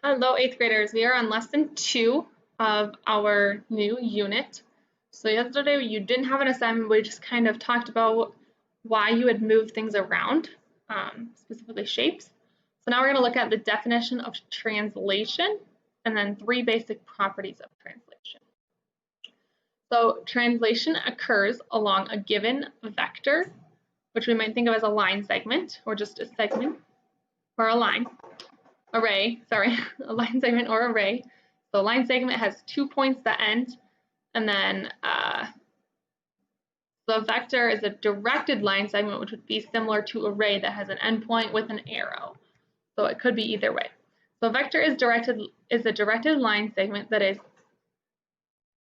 Hello, 8th graders. We are on lesson 2 of our new unit. So yesterday you didn't have an assignment, we just kind of talked about why you would move things around, specifically shapes. So now we're going to look at the definition of translation and then 3 basic properties of translation. So translation occurs along a given vector, which we might think of as a line segment or just a segment or a line. Array, sorry, a line segment or array. So a line segment has 2 points that end, and then the vector is a directed line segment, which would be similar to array that has an endpoint with an arrow. So it could be either way. So a vector is a directed line segment, that is,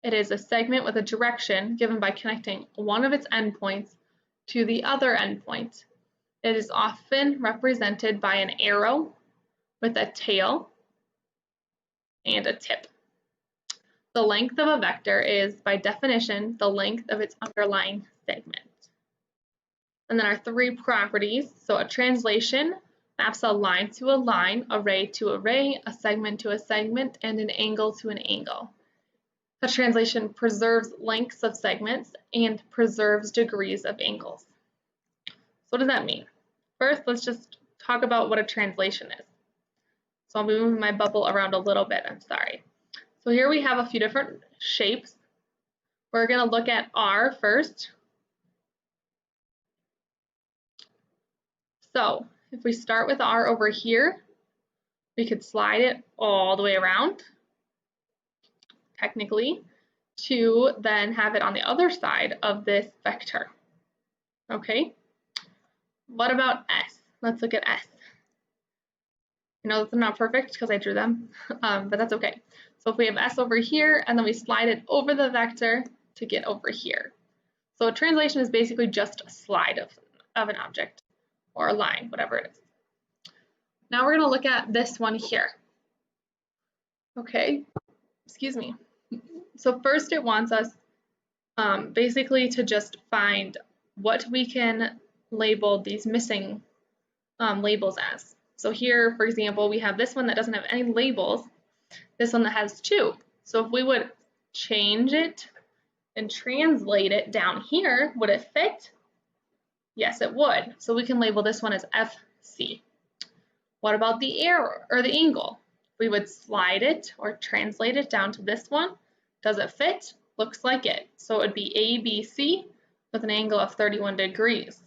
it is a segment with a direction given by connecting one of its endpoints to the other endpoint. It is often represented by an arrow with a tail and a tip. The length of a vector is, by definition, the length of its underlying segment. And then our 3 properties. So a translation maps a line to a line, array to array, a segment to a segment, and an angle to an angle. A translation preserves lengths of segments and preserves degrees of angles. So what does that mean? First, let's just talk about what a translation is. So I'll be moving my bubble around a little bit, I'm sorry. So here we have a few different shapes. We're going to look at R first. So if we start with R over here, we could slide it all the way around, technically, to then have it on the other side of this vector. Okay? What about S? Let's look at S. I know they're not perfect because I drew them, but that's okay. So if we have S over here, and then we slide it over the vector to get over here. So a translation is basically just a slide of an object, or a line, whatever it is. Now we're going to look at this one here. Okay, excuse me. So first it wants us basically to just find what we can label these missing labels as. So here, for example, we have this one that doesn't have any labels, this one that has 2. So if we would change it and translate it down here, would it fit? Yes, it would. So we can label this one as FC. What about the error or the angle? If we would slide it or translate it down to this one, does it fit? Looks like it. So it would be ABC with an angle of 31 degrees.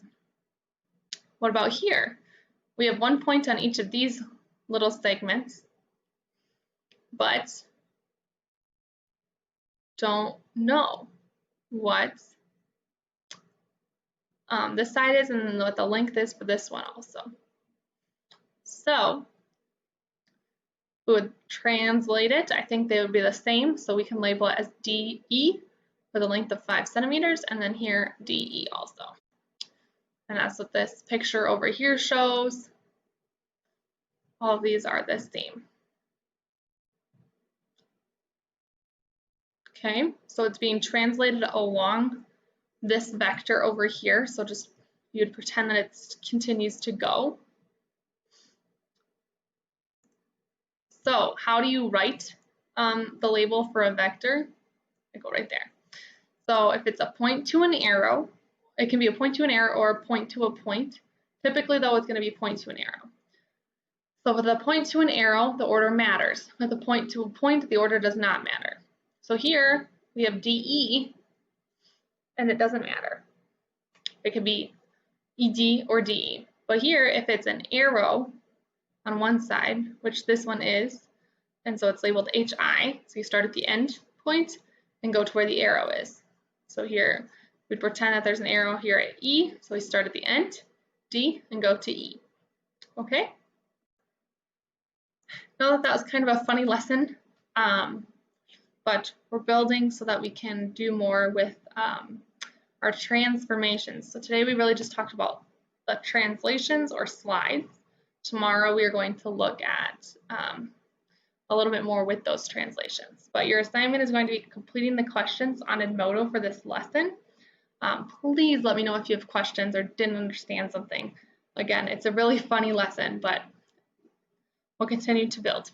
What about here? We have 1 point on each of these little segments, but don't know what this side is and what the length is for this one also. So we would translate it. I think they would be the same, so we can label it as DE with a length of 5 centimeters, and then here DE also. And that's what this picture over here shows. All of these are the same. Okay, so it's being translated along this vector over here. So just you'd pretend that it continues to go. So how do you write the label for a vector? I go right there. So if it's a point to an arrow, it can be a point to an arrow or a point to a point. Typically, though, it's going to be point to an arrow. So with a point to an arrow, the order matters. With a point to a point, the order does not matter. So here we have DE, and it doesn't matter. It could be ED or DE. But here, if it's an arrow on one side, which this one is, and so it's labeled HI, so you start at the end point and go to where the arrow is. So here, we'd pretend that there's an arrow here at E, so we start at the end, D, and go to E. Okay? Know that that was kind of a funny lesson, but we're building so that we can do more with our transformations. So today we really just talked about the translations or slides. Tomorrow we are going to look at a little bit more with those translations. But your assignment is going to be completing the questions on Edmodo for this lesson. Please let me know if you have questions or didn't understand something. Again, it's a really funny lesson, but we'll continue to build.